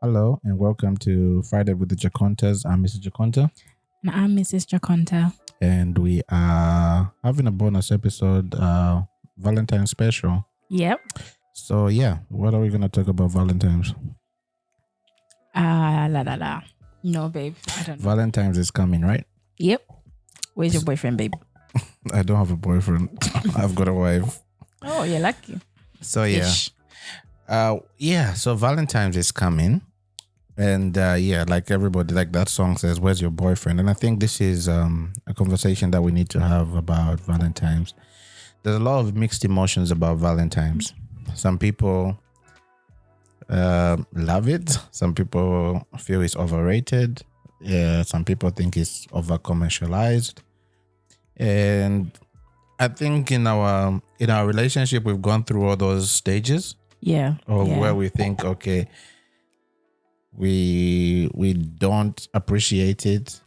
Hello and welcome to Friday with the Jacontas. I'm Mr. Jaconta, And I'm Mrs. Jaconta. and we are having a bonus episode, Valentine special. Yep. So yeah, what are we gonna talk about Valentine's? La. No, babe. I don't know. Valentine's is coming, right? Yep. Where's your boyfriend, babe? I don't have a boyfriend. I've got a wife. Oh, you're lucky. So yeah, Ish. So Valentine's is coming, and like everybody, like that song says, "Where's your boyfriend?" And I think this is a conversation that we need to have about Valentine's. There's a lot of mixed emotions about Valentine's. Some people love it. Some people feel it's overrated. Some people think it's over commercialized. And I think in our relationship, we've gone through all those stages Yeah. of yeah. where we think, okay, we don't appreciate it.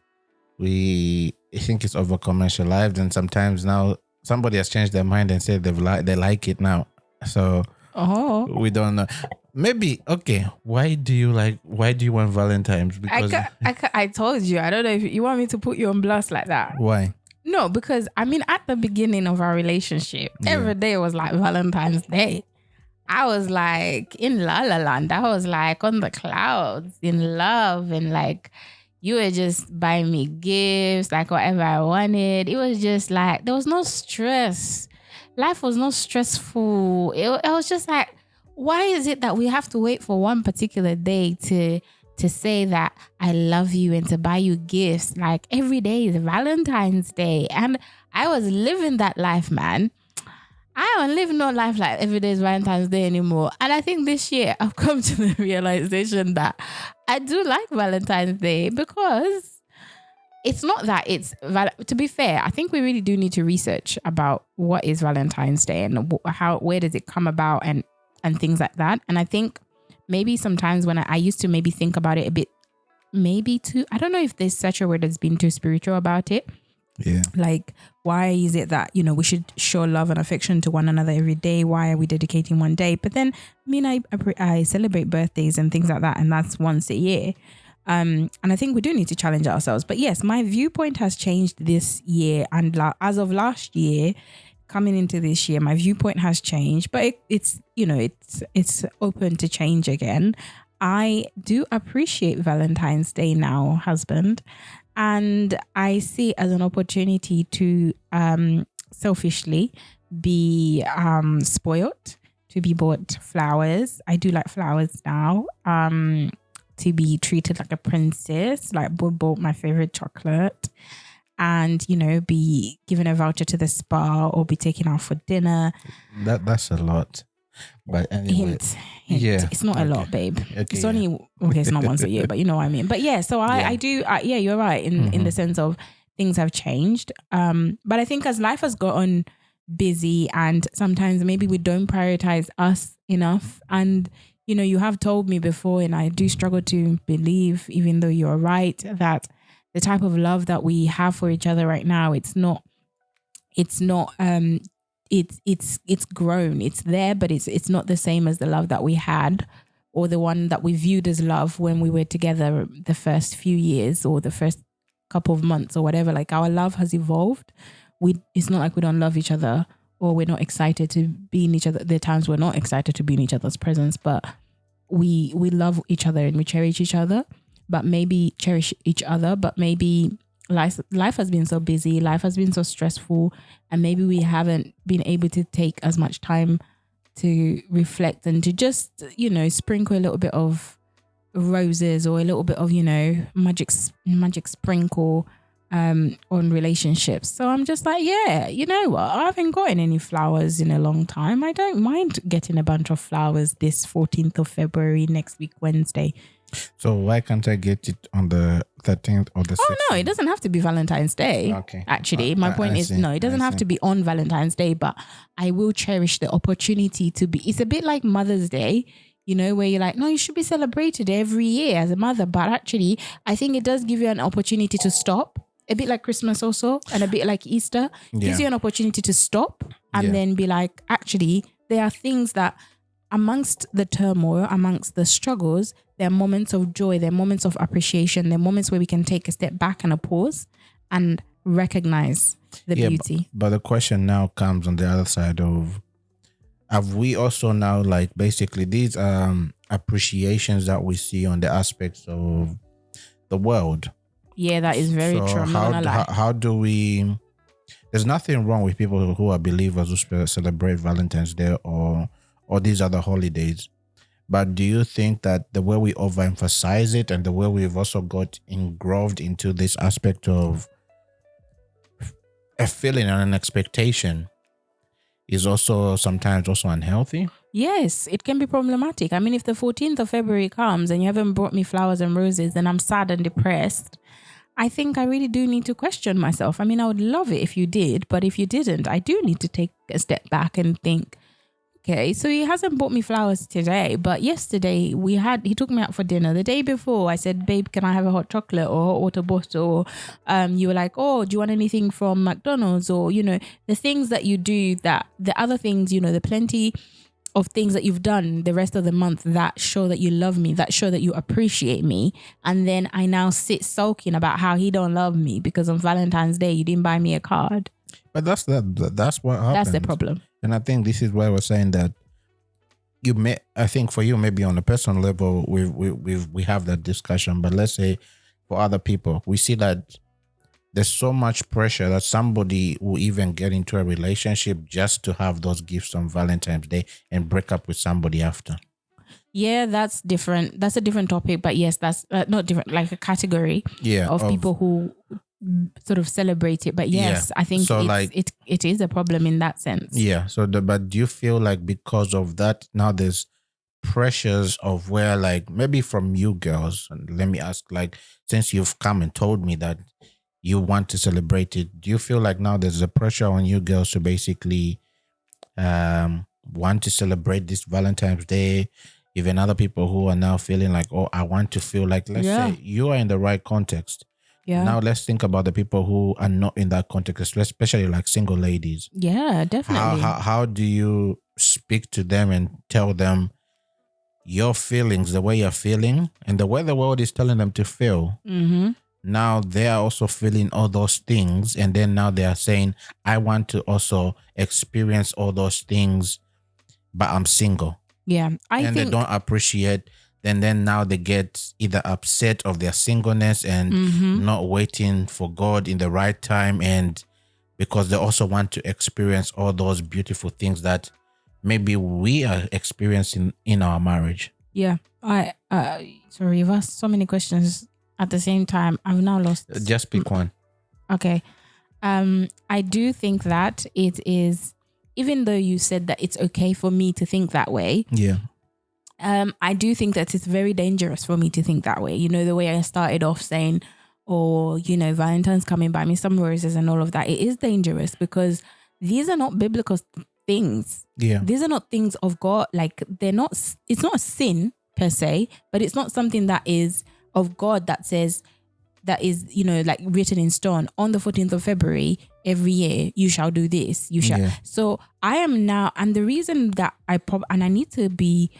We think it's over commercialized, and sometimes now somebody has changed their mind and said they like it now. So Oh. we don't know. Maybe okay. Why do you want Valentine's? Because I told you. I don't know if you want me to put you on blast like that. why? No, because I mean, at the beginning of our relationship, every day was like Valentine's Day. I was like in La La Land. I was like on the clouds in love, and like you were just buying me gifts, like whatever I wanted. It was just like there was no stress. Life was not stressful. It was just like, why is it that we have to wait for one particular day to say that I love you and to buy you gifts? Like every day is Valentine's Day. And I was living that life, man. I don't live no life like every day is Valentine's Day anymore. And I think this year I've come to the realization that I do like Valentine's Day because it's not that to be fair, I think we really do need to research about what is Valentine's Day and where does it come about and things like that. And I think maybe sometimes when I used to maybe think about it a bit, maybe too, I don't know if there's such a word that's been too spiritual about it. Yeah. Like, why is it that, we should show love and affection to one another every day? Why are we dedicating one day? But then, I mean, I celebrate birthdays and things like that, and that's once a year. And I think we do need to challenge ourselves. But yes, my viewpoint has changed this year, and as of last year, coming into this year, my viewpoint has changed. But it's open to change again. I do appreciate Valentine's Day now, husband. And I see it as an opportunity to selfishly be spoiled, to be bought flowers. I do like flowers now. To be treated like a princess, like bought my favorite chocolate, and be given a voucher to the spa or be taken out for dinner. That's a lot. But anyway, Hint. Yeah, It's not a lot, babe. Okay, It's only it's not once a year, but you know what I mean. But yeah, so I do. You're right in the sense of things have changed. But I think as life has gotten busy, and sometimes maybe we don't prioritize us enough. And you have told me before, and I do struggle to believe, even though you're right, that the type of love that we have for each other right now, it's grown. It's there, but it's not the same as the love that we had, or the one that we viewed as love when we were together the first few years or the first couple of months or whatever. Like, our love has evolved. It's not like we don't love each other or we're not excited to be in each other. There are times we're not excited to be in each other's presence, but we love each other and we cherish each other. But maybe life has been so busy, life has been so stressful, and maybe we haven't been able to take as much time to reflect and to just, sprinkle a little bit of roses or a little bit of, magic sprinkle on relationships. So I'm just like, yeah, you know what? I haven't gotten any flowers in a long time. I don't mind getting a bunch of flowers this 14th of February, next week, Wednesday. So why can't I get it on the 13th or the 16th? Oh, no, it doesn't have to be Valentine's Day. Okay. Actually, my point is, no, it doesn't have to be on Valentine's Day, but I will cherish the opportunity to be. It's a bit like Mother's Day, where you're like, no, you should be celebrated every year as a mother. But actually, I think it does give you an opportunity to stop. A bit like Christmas also, and a bit like Easter. Gives you an opportunity to stop and then be like, actually, there are things that amongst the turmoil, amongst the struggles, there are moments of joy, there are moments of appreciation, there are moments where we can take a step back and a pause and recognize the beauty. But the question now comes on the other side of, have we also now, like, basically these appreciations that we see on the aspects of the world? Yeah, that is very true. I'm not gonna lie. How do we? There's nothing wrong with people who are believers who celebrate Valentine's Day or these other holidays. But do you think that the way we overemphasize it and the way we've also got engulfed into this aspect of a feeling and an expectation is also sometimes also unhealthy? Yes, it can be problematic. I mean, if the 14th of February comes and you haven't brought me flowers and roses, then I'm sad and depressed. I think I really do need to question myself. I mean, I would love it if you did, but if you didn't, I do need to take a step back and think, okay, so he hasn't bought me flowers today, but yesterday he took me out for dinner. The day before, I said, babe, can I have a hot chocolate or hot water bottle? You were like, oh, do you want anything from McDonald's? Or, the things that you do, that the other things, the plenty of things that you've done the rest of the month that show that you love me, that show that you appreciate me. And then I now sit sulking about how he don't love me because on Valentine's Day, you didn't buy me a card. But that's what happens. That's the problem. And I think this is why we're saying that I think for you, maybe on a personal level, we have that discussion. But let's say for other people, we see that there's so much pressure that somebody will even get into a relationship just to have those gifts on Valentine's Day and break up with somebody after. Yeah, that's different. That's a different topic. But yes, that's not different, like a category of people who sort of celebrate it. But yes, I think so, it is a problem in that sense. Yeah. So, but do you feel like because of that, now there's pressures of where, like, maybe from you girls, and let me ask, like, since you've come and told me that you want to celebrate it, do you feel like now there's a pressure on you girls to basically want to celebrate this Valentine's Day? Even other people who are now feeling like, oh, I want to feel like, let's say you are in the right context. Yeah. Now let's think about the people who are not in that context, especially like single ladies. Yeah, definitely. How do you speak to them and tell them your feelings, the way you're feeling and the way the world is telling them to feel? Mm-hmm. Now they are also feeling all those things. And then now they are saying, I want to also experience all those things, but I'm single. Yeah. And they don't appreciate. Then now they get either upset of their singleness and not waiting for God in the right time. And because they also want to experience all those beautiful things that maybe we are experiencing in our marriage. Yeah. Sorry, you've asked so many questions at the same time. I've now lost. Just pick one. Okay. I do think that it is, even though you said that it's okay for me to think that way. Yeah. I do think that it's very dangerous for me to think that way. The way I started off saying, Valentine's coming, buy me some roses and all of that. It is dangerous because these are not biblical things. Yeah. These are not things of God. Like it's not a sin per se, but it's not something that is of God that says, that is, like written in stone on the 14th of February every year, you shall do this, you shall. Yeah. So I am now, and the reason that I need to be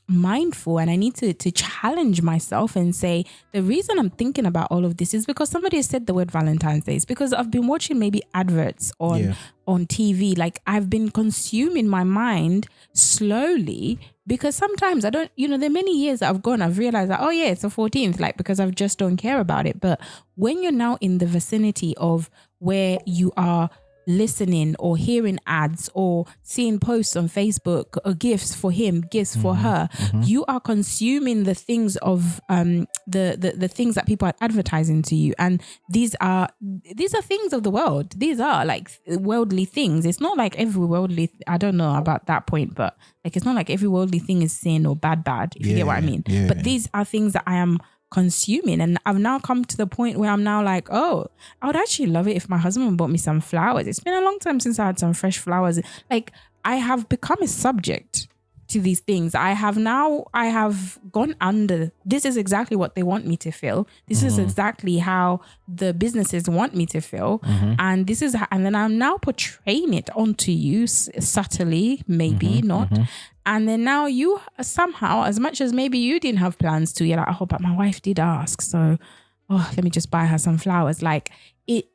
mindful and I need to challenge myself and say, the reason I'm thinking about all of this is because somebody has said the word Valentine's Day. It's because I've been watching maybe adverts on TV. Like I've been consuming my mind slowly because sometimes I don't, there are many years that I've gone, I've realized that, oh yeah, it's the 14th, like because I just don't care about it. But when you're now in the vicinity of where you are listening or hearing ads or seeing posts on Facebook or gifts for him, gifts for her, you are consuming the things of the things that people are advertising to you, and these are things of the world. These are like worldly things. It's not like every worldly I don't know about that point, but like it's not like every worldly thing is sin or bad, if you get what I mean. But these are things that I am consuming, and I've now come to the point where I'm now like, oh, I would actually love it if my husband bought me some flowers. It's been a long time since I had some fresh flowers. Like I have become a subject to these things. I have gone under. This is exactly what they want me to feel. This is exactly how the businesses want me to feel. And and then I'm now portraying it onto you subtly, maybe not. And then now you somehow, as much as maybe you didn't have plans to, you're like, oh, but my wife did ask. So, let me just buy her some flowers. Like it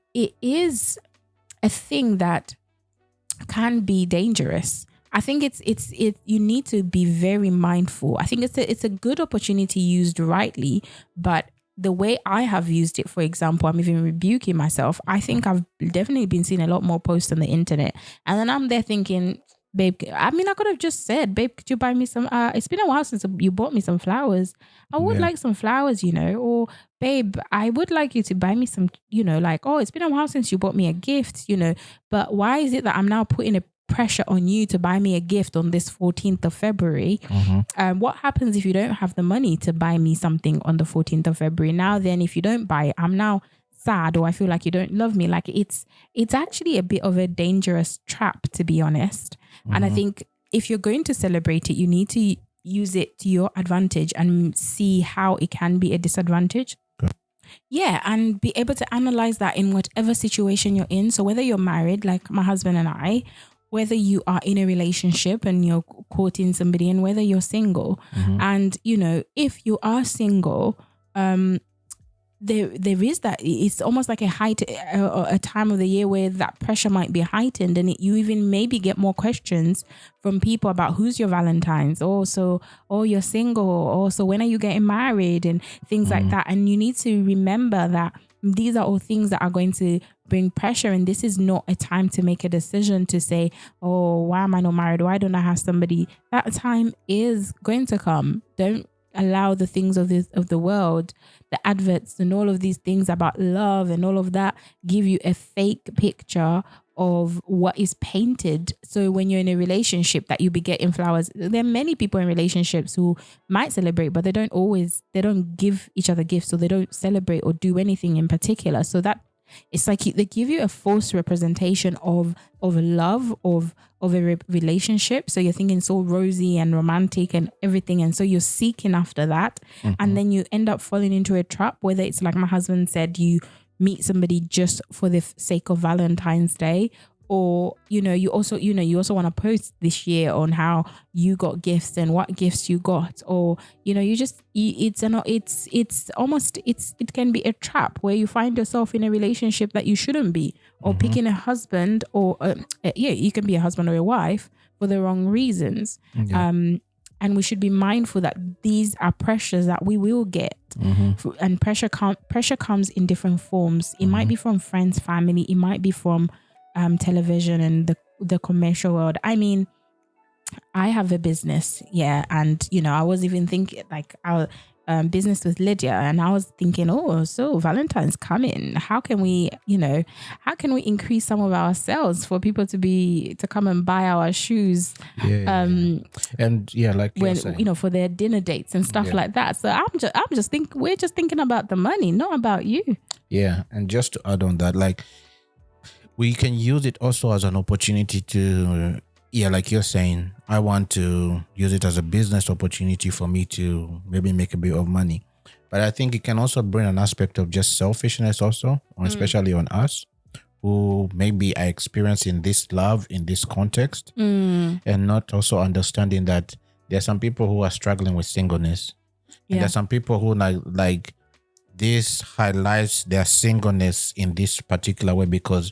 is a thing that can be dangerous. I think you need to be very mindful. I think it's a good opportunity used rightly, but the way I have used it, for example, I'm even rebuking myself. I think I've definitely been seeing a lot more posts on the internet, and then I'm there thinking, babe, I mean, I could have just said, babe, could you buy me some, it's been a while since you bought me some flowers. I would like some flowers, or babe, I would like you to buy me some, like, oh, it's been a while since you bought me a gift, but why is it that I'm now putting a pressure on you to buy me a gift on this 14th of February? What happens if you don't have the money to buy me something on the 14th of February? Now then, if you don't buy it, I'm now sad, or I feel like you don't love me. Like it's actually a bit of a dangerous trap, to be honest. And I think if you're going to celebrate it, you need to use it to your advantage and see how it can be a disadvantage. Yeah, and be able to analyze that in whatever situation you're in. So whether you're married, like my husband and I, whether you are in a relationship and you're courting somebody, and whether you're single. And, if you are single, there is that, it's almost like a time of the year where that pressure might be heightened, and you even maybe get more questions from people about who's your Valentines, or you're single, or so when are you getting married, and things like that. And you need to remember that these are all things that are going to bring pressure, and this is not a time to make a decision to say, oh, why am I not married? Why don't I have somebody? That time is going to come. Don't allow the things of the world, the adverts and all of these things about love and all of that, give you a fake picture of what is painted. So when you're in a relationship, that you be getting flowers. There are many people in relationships who might celebrate, but they don't give each other gifts, or they don't celebrate or do anything in particular. So that it's like they give you a false representation of love, of a relationship. So you're thinking so rosy and romantic and everything, and so you're seeking after that, and then you end up falling into a trap. Whether it's like my husband said, you meet somebody just for the sake of Valentine's Day, or you also want to post this year on how you got gifts and what gifts you got, or it can be a trap where you find yourself in a relationship that you shouldn't be, or picking a husband, or you can be a husband or a wife for the wrong reasons. And we should be mindful that these are pressures that we will get, and pressure comes in different forms. It might be from friends, family. It might be from television and the commercial world. I mean, I have a business, and I was even thinking like our business with Lydia, and I was thinking, oh, so Valentine's coming. How can we increase some of our sales for people to come and buy our shoes? And like when saying, for their dinner dates and stuff like that. So we're just thinking about the money, not about you. Yeah, and just to add on that, like, we can use it also as an opportunity to, like you're saying, I want to use it as a business opportunity for me to maybe make a bit of money. But I think it can also bring an aspect of just selfishness also, especially on us who maybe are experiencing this love in this context, and not also understanding that there are some people who are struggling with singleness. And there are some people who like this highlights their singleness in this particular way, because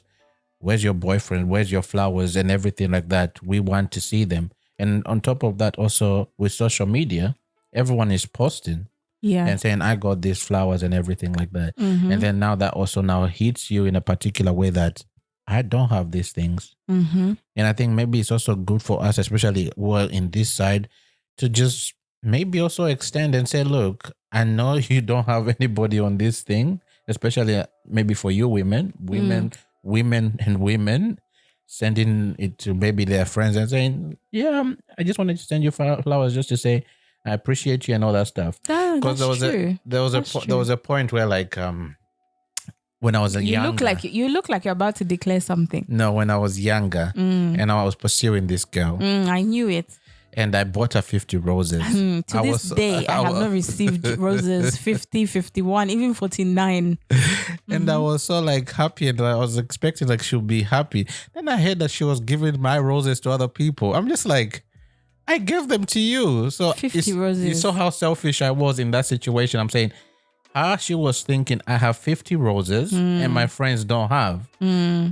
where's your boyfriend? Where's your flowers and everything like that? We want to see them. And on top of that, also with social media, everyone is posting and saying, I got these flowers and everything like that. And then now that also now hits you in a particular way that I don't have these things. And I think maybe it's also good for us, especially in this side, to just maybe also extend and say, look, I know you don't have anybody on this thing, especially maybe for you women sending it to maybe their friends and saying, I just wanted to send you flowers just to say I appreciate you and all that stuff. Because there was a point where, like, when I was younger, you look like you're about to declare something. No, when I was younger and I was pursuing this girl, I knew it. And I bought her 50 roses. To this day, I have not received roses 50, 51, even 49. And I was so like happy, and I was expecting like she'll be happy. Then I heard that she was giving my roses to other people. I'm just like, I gave them to you. So 50 roses. You saw how selfish I was in that situation. I'm saying, she was thinking, I have 50 roses and my friends don't have.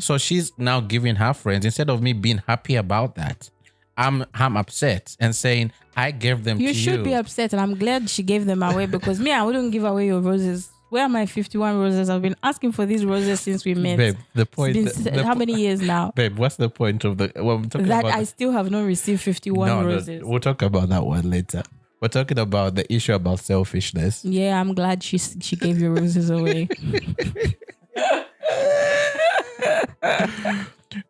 So she's now giving her friends, instead of me being happy about that, I'm upset and saying, I gave them to you. You should be upset, and I'm glad she gave them away, because me, I wouldn't give away your roses. Where are my 51 roses? I've been asking for these roses since we met. Babe, the point... How many years now? Babe, what's the point of the... Well, I'm talking that about I still have not received 51 roses. No, we'll talk about that one later. We're talking about the issue about selfishness. Yeah, I'm glad she gave your roses away.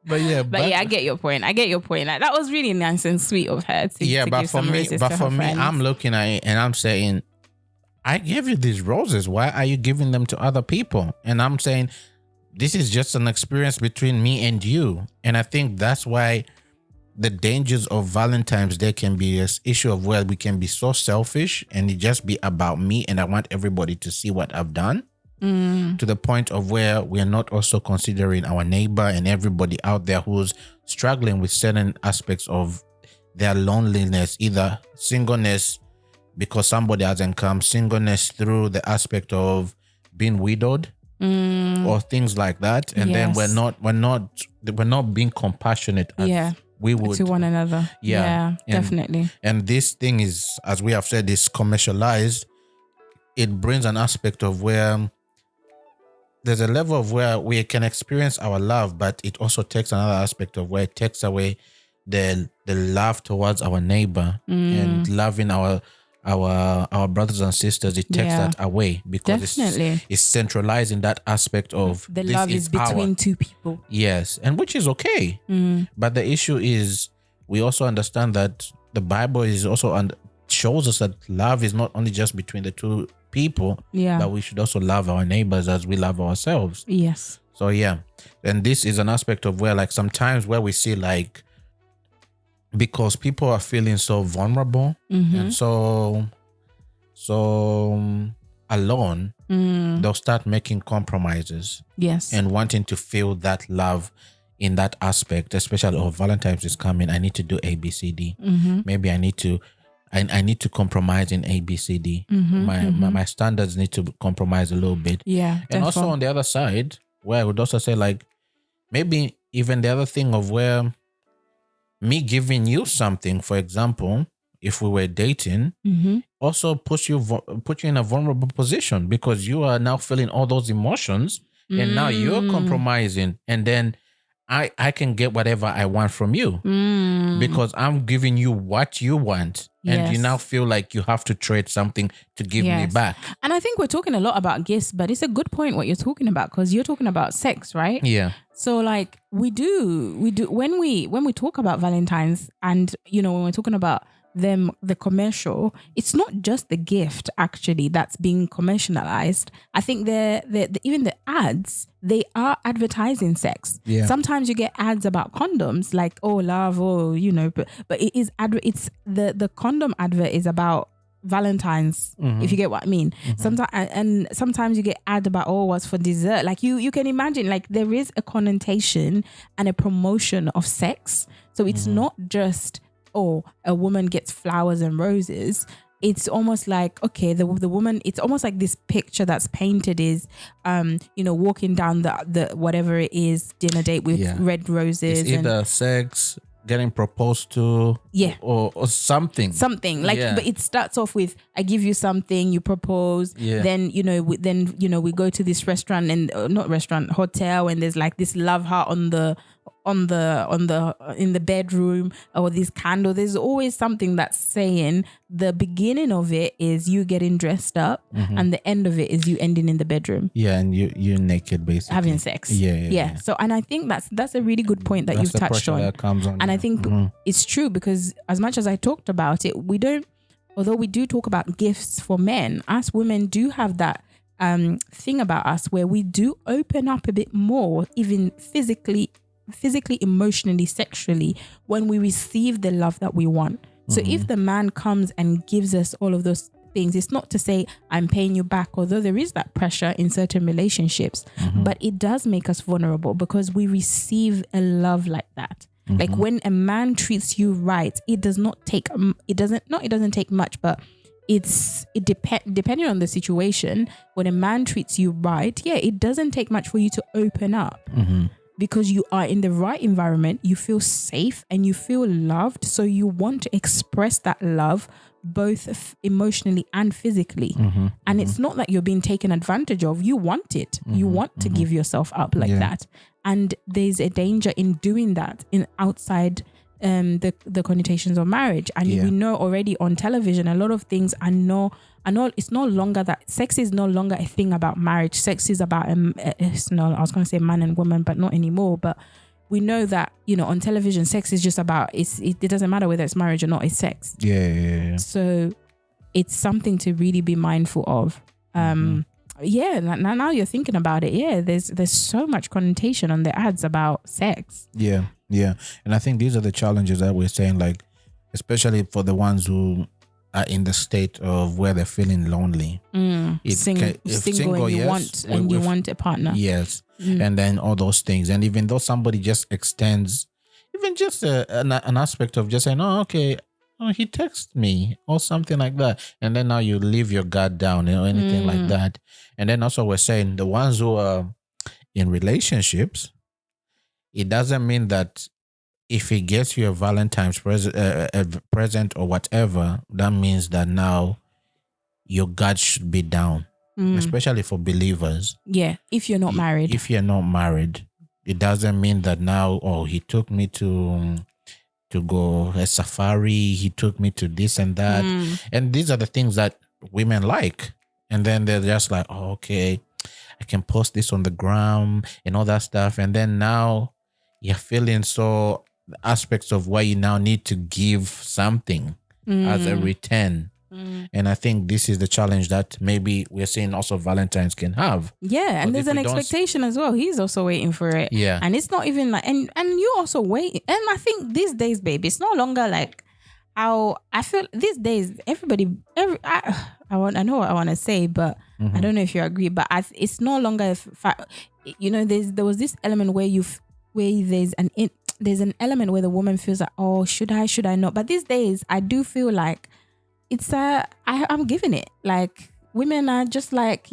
But yeah, I get your point. Like, that was really nice and sweet of her to give some roses to her friends. I'm looking at it and I'm saying, I gave you these roses. Why are you giving them to other people? And I'm saying, this is just an experience between me and you. And I think that's why the dangers of Valentine's Day can be this issue of where we can be so selfish and it just be about me and I want everybody to see what I've done. To the point of where we are not also considering our neighbor and everybody out there who's struggling with certain aspects of their loneliness, either singleness because somebody hasn't come, singleness through the aspect of being widowed or things like that. And then we're not being compassionate as we would to one another. Yeah, definitely. And this thing is, as we have said, is commercialized. It brings an aspect of where there's a level of where we can experience our love, but it also takes another aspect of where it takes away the love towards our neighbor and loving our brothers and sisters. It takes that away because it's centralizing that aspect of the love is between two people. Yes, and which is okay. But the issue is we also understand that the Bible is also shows us that love is not only just between the two people, but we should also love our neighbors as we love ourselves. Yes. So and this is an aspect of where, like, sometimes where we see, like, because people are feeling so vulnerable and so alone, they'll start making compromises. Yes. And wanting to feel that love in that aspect, especially, Valentine's is coming, I need to do A, B, C, D. Maybe I need to compromise in A, B, C, D. My standards need to compromise a little bit. Yeah. And also on the other side, where I would also say, like, maybe even the other thing of where me giving you something, for example, if we were dating, also put you in a vulnerable position because you are now feeling all those emotions and now you're compromising, and then I can get whatever I want from you because I'm giving you what you want. And you now feel like you have to trade something to give me back. And I think we're talking a lot about gifts, but it's a good point what you're talking about, because you're talking about sex, right? Yeah. So, like, we do when we talk about Valentine's, and when we're talking about the commercial, it's not just the gift actually that's being commercialized. I think even the ads, they are advertising sex. Yeah. Sometimes you get ads about condoms, like, oh, love, but it is it's the condom advert is about Valentine's, if you get what I mean. Sometimes you get ad about, oh, what's for dessert. Like, you can imagine, like, there is a connotation and a promotion of sex. So it's not just, oh, a woman gets flowers and roses. It's almost like, okay, the woman, it's almost like this picture that's painted is, walking down the whatever it is, dinner date with red roses. It's either sex, getting proposed to, or something. Something like, but it starts off with, I give you something, you propose. Yeah. Then we go to this restaurant and not restaurant, hotel, and there's like this love heart in the bedroom, or this candle. There's always something that's saying the beginning of it is you getting dressed up, and the end of it is you ending in the bedroom. Yeah, and you're naked, basically having sex. Yeah. So, and I think that's a really good point that you've touched on. That comes on. And I think it's true, because as much as I talked about it, although we do talk about gifts for men, us women do have that thing about us where we do open up a bit more, even physically, emotionally, sexually, when we receive the love that we want. So if the man comes and gives us all of those things, it's not to say I'm paying you back, although there is that pressure in certain relationships, but it does make us vulnerable because we receive a love like that. Like when a man treats you right, it doesn't take much, but depending on the situation. When a man treats you right, it doesn't take much for you to open up. Because you are in the right environment, you feel safe and you feel loved. So you want to express that love both emotionally and physically. And it's not that you're being taken advantage of. You want it. You want to give yourself up like that. And there's a danger in doing that in outside the connotations of marriage. And we know already on television, a lot of things it's no longer that sex is no longer a thing about marriage. Sex is about I was going to say man and woman, but not anymore. But we know that, on television, sex is just about, it doesn't matter whether it's marriage or not, it's sex. Yeah. So it's something to really be mindful of. Now you're thinking about it. There's so much connotation on the ads about sex. Yeah. And I think these are the challenges that we're saying, like, especially for the ones who are in the state of where they're feeling lonely. Single, you want a partner. Yes. And then all those things. And even though somebody just extends, even just an aspect of just saying, he texted me or something like that. And then now you leave your guard down or anything like that. And then also we're saying the ones who are in relationships, it doesn't mean that if he gets you a Valentine's present or whatever, that means that now your guard should be down, especially for believers. Yeah, if you're not married. If you're not married, it doesn't mean that now, he took me to go a safari, he took me to this and that. And these are the things that women like. And then they're just like, I can post this on the gram and all that stuff. And then now you're feeling so aspects of why you now need to give something as a return. And I think this is the challenge that maybe we're seeing also Valentines can have. Yeah, and there's an expectation as well. He's also waiting for it. Yeah. And it's not even like, and you also wait. And I think these days, baby, it's no longer like how I feel these days, I know what I want to say, but I don't know if you agree, but it's no longer, there was this element where there's an element where the woman feels like, should I not? But these days, I do feel like it's I'm giving it. Like women are just like,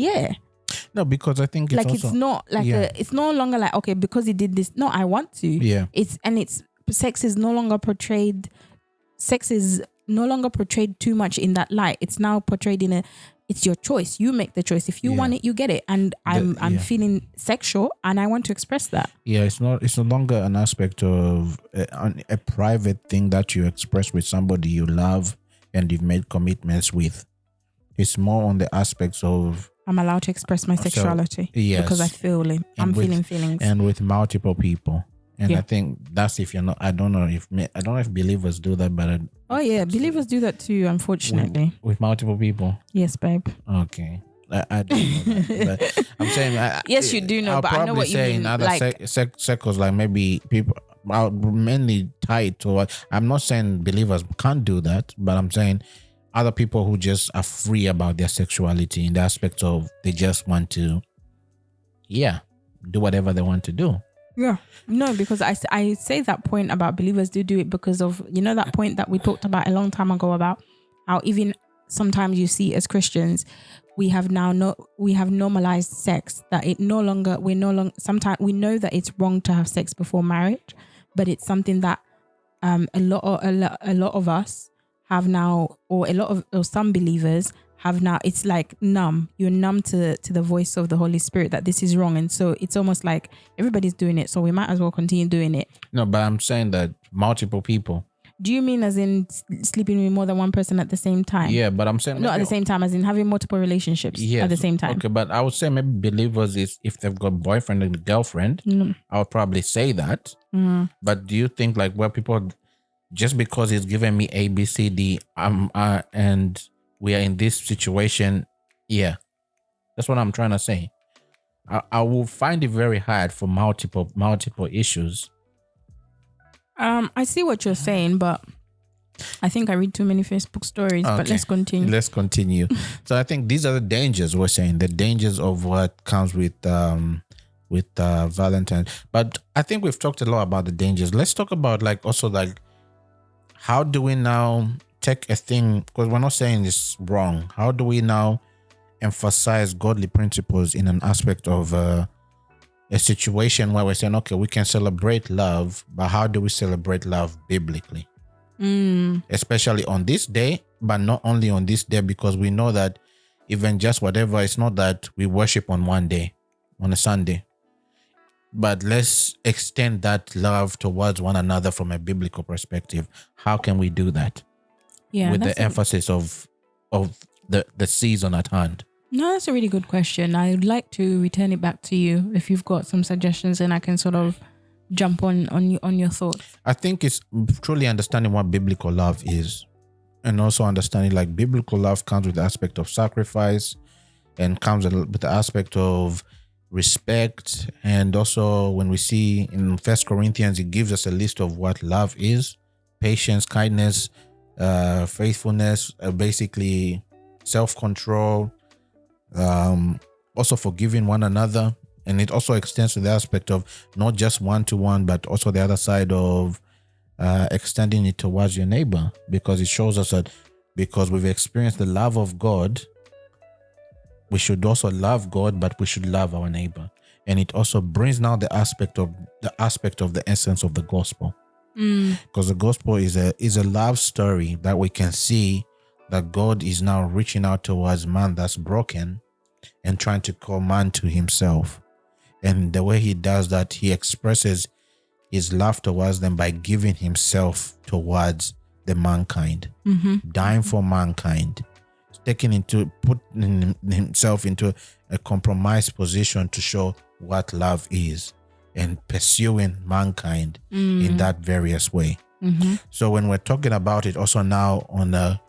No, because I think it's also, it's not like it's no longer like, okay, because he did this. No, I want to. Yeah. Sex is no longer portrayed. Sex is no longer portrayed too much in that light. It's now portrayed it's your choice. You make the choice. If you want it, you get it. And I'm feeling sexual and I want to express that. Yeah, it's no longer an aspect of a private thing that you express with somebody you love and you've made commitments with. It's more on the aspects of I'm allowed to express my sexuality because I feel it. I'm feeling feelings. And with multiple people. And I think that's if you're not, I don't know if believers do that, but believers do that too, unfortunately. With multiple people. Yes, babe. Okay. I don't know that, but I'm saying yes, you do know, but I know what you mean. Other circles, like maybe people are mainly tied to what I'm not saying believers can't do that, but I'm saying other people who just are free about their sexuality in the aspect of they just want to do whatever they want to do. Yeah. No, because I say that point about believers do it because of, that point that we talked about a long time ago about how even sometimes you see as Christians, we have normalized sex, that sometimes we know that it's wrong to have sex before marriage, but it's something that a lot of us have now, or some believers have now. It's like you're numb to the voice of the Holy Spirit that this is wrong, and so it's almost like everybody's doing it, so we might as well continue doing it. No, but I'm saying that multiple people. Do you mean as in sleeping with more than one person at the same time? Yeah, but I'm saying not at the same time, as in having multiple relationships at the same time. Okay, but I would say maybe believers is if they've got boyfriend and girlfriend, I would probably say that. But do you think like where people just because it's given me A, B, C, D, and we are in this situation, that's what I'm trying to say. I will find it very hard for multiple issues. I see what you're saying, but I think I read too many Facebook stories. Okay. But let's continue. So I think these are the dangers we're saying. The dangers of what comes with with Valentine. But I think we've talked a lot about the dangers. Let's talk about like also like how do we now take a thing, because we're not saying it's wrong. How do we now emphasize godly principles in an aspect of a situation where we're saying, okay, we can celebrate love, but how do we celebrate love biblically? Especially on this day, but not only on this day, because we know that even just whatever, it's not that we worship on one day, on a Sunday, but let's extend that love towards one another from a biblical perspective. How can we do that? Yeah, with the emphasis of the season at hand. No, that's a really good question. I would like to return it back to you if you've got some suggestions, and I can sort of jump on your thoughts. I think it's truly understanding what biblical love is, and also understanding like biblical love comes with the aspect of sacrifice and comes with the aspect of respect. And also when we see in 1 Corinthians, it gives us a list of what love is: patience, kindness, faithfulness, basically self-control, also forgiving one another. And it also extends to the aspect of not just one-to-one, but also the other side of extending it towards your neighbor, because it shows us that because we've experienced the love of God, we should also love God, but we should love our neighbor. And it also brings now the aspect of the essence of the gospel. Because the gospel is a love story that we can see that God is now reaching out towards man that's broken and trying to call man to himself. And the way he does that, he expresses his love towards them by giving himself towards the mankind, dying for mankind, putting himself into a compromised position to show what love is, and pursuing mankind in that various way. So when we're talking about it also now on the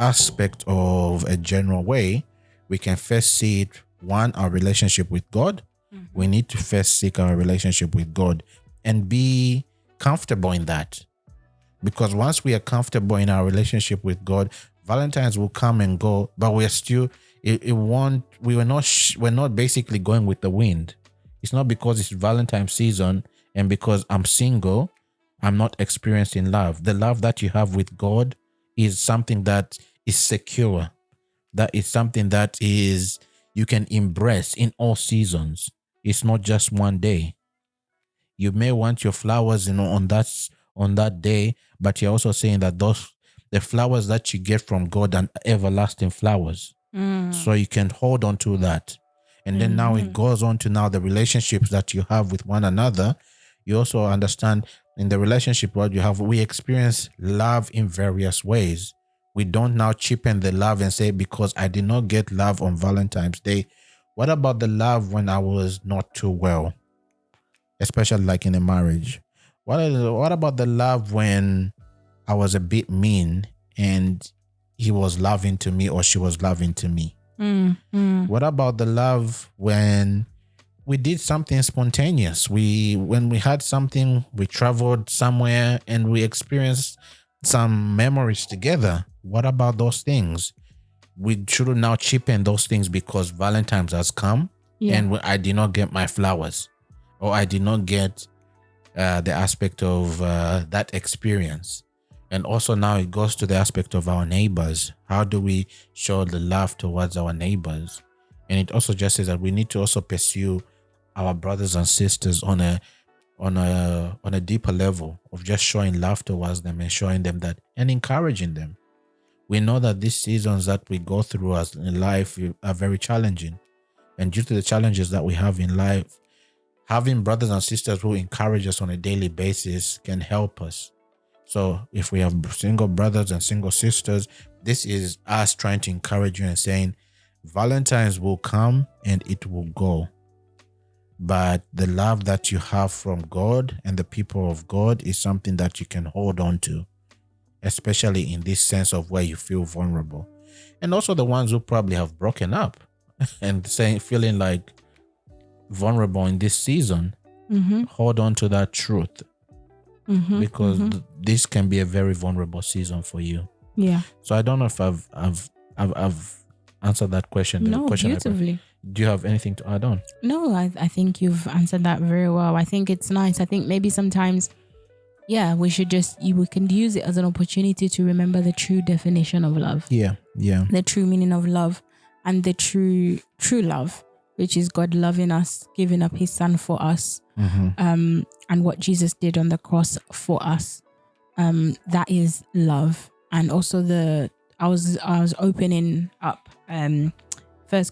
aspect of a general way, we can first see it, one, our relationship with God. We need to first seek our relationship with God and be comfortable in that. Because once we are comfortable in our relationship with God, Valentines will come and go, but we're still, we're not basically going with the wind. It's not because it's Valentine's season and because I'm single, I'm not experiencing love. The love that you have with God is something that is secure. That is something that is you can embrace in all seasons. It's not just one day. You may want your flowers, on that day, but you're also saying that the flowers that you get from God are everlasting flowers. So you can hold on to that. And then now it goes on to now the relationships that you have with one another. You also understand in the relationship what you have, we experience love in various ways. We don't now cheapen the love and say, because I did not get love on Valentine's Day. What about the love when I was not too well? Especially like in a marriage. What about the love when I was a bit mean and he was loving to me or she was loving to me? What about the love when we did something spontaneous? When we had something, we traveled somewhere and we experienced some memories together. What about those things? We shouldn't now cheapen those things because Valentine's has come and I did not get my flowers, or I did not get the aspect of that experience. And also now it goes to the aspect of our neighbors. How do we show the love towards our neighbors? And it also just says that we need to also pursue our brothers and sisters on a deeper level of just showing love towards them and showing them that and encouraging them. We know that these seasons that we go through as in life are very challenging. And due to the challenges that we have in life, having brothers and sisters who encourage us on a daily basis can help us. So if we have single brothers and single sisters, this is us trying to encourage you and saying, Valentine's will come and it will go. But the love that you have from God and the people of God is something that you can hold on to, especially in this sense of where you feel vulnerable. And also the ones who probably have broken up and feeling like vulnerable in this season, hold on to that truth. Because this can be a very vulnerable season for you. Yeah. So I don't know if I've answered that question. No, beautifully. Do you have anything to add on? No, I think you've answered that very well. I think it's nice. I think maybe sometimes, we can use it as an opportunity to remember the true definition of love. Yeah. The true meaning of love, and the true love, which is God loving us, giving up his son for us, and what Jesus did on the cross for us. That is love. And also I was opening up 1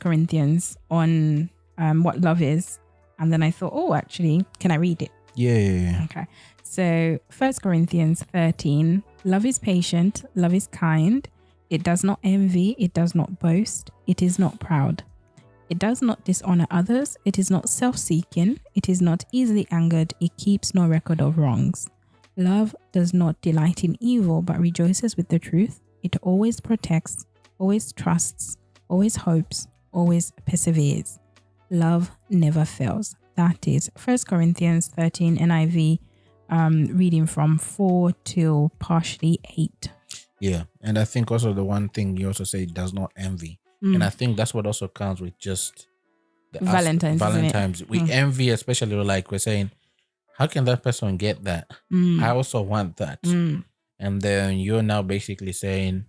Corinthians on what love is, and then I thought, actually, can I read it? Yeah. Okay. So 1 Corinthians 13, love is patient, love is kind, it does not envy, it does not boast, it is not proud. It does not dishonor others, it is not self-seeking, it is not easily angered, it keeps no record of wrongs. Love does not delight in evil, but rejoices with the truth. It always protects, always trusts, always hopes, always perseveres. Love never fails. That is 1 Corinthians 13 NIV, reading from 4 till partially 8. Yeah. And I think also the one thing you also say, it does not envy. And I think that's what also counts with just the Valentines. We envy, especially like we're saying, how can that person get that? I also want that. And then you're now basically saying,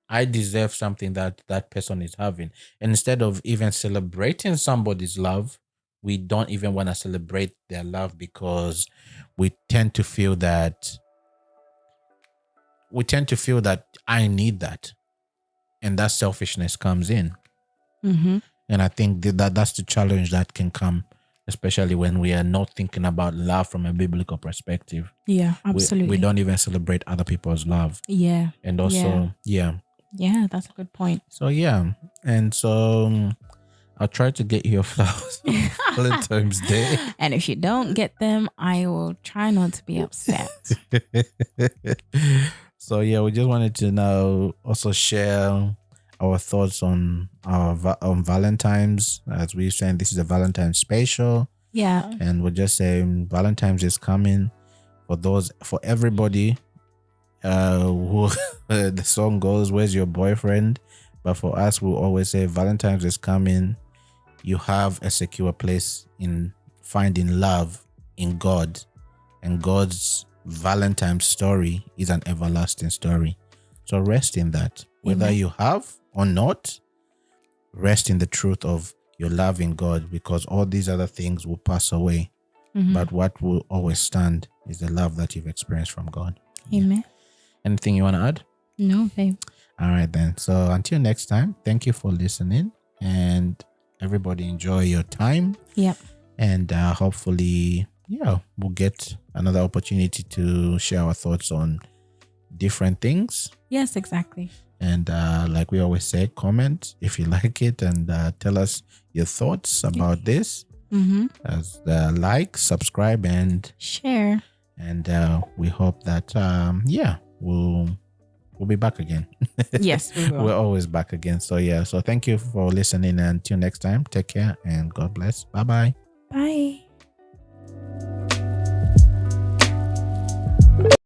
I deserve something that person is having. And instead of even celebrating somebody's love, we don't even want to celebrate their love, because we tend to feel that I need that. And that selfishness comes in. And I think that's the challenge that can come, especially when we are not thinking about love from a biblical perspective. Yeah, absolutely. We don't even celebrate other people's love. Yeah. And also, Yeah, that's a good point. So, and so I'll try to get you flowers on Valentine's Day. And if you don't get them, I will try not to be upset. So, we just wanted to now also share our thoughts on Valentine's. As we're saying, this is a Valentine's special. Yeah. And we're just saying Valentine's is coming for everybody who the song goes, where's your boyfriend? But for us, we'll always say Valentine's is coming. You have a secure place in finding love in God, and God's Valentine's story is an everlasting story. So rest in that. Whether you have or not, rest in the truth of your love in God, because all these other things will pass away. But what will always stand is the love that you've experienced from God. Amen. Anything you want to add? No, babe. All right, then. So until next time, thank you for listening, and everybody enjoy your time. Yep. And hopefully, we'll get another opportunity to share our thoughts on different things. Yes, exactly. And like we always say, comment if you like it, and tell us your thoughts about this. As like, subscribe, and share. And we hope that we'll be back again. Yes, we will. We're always back again. So so thank you for listening, and until next time, take care and God bless. Bye-bye. Bye.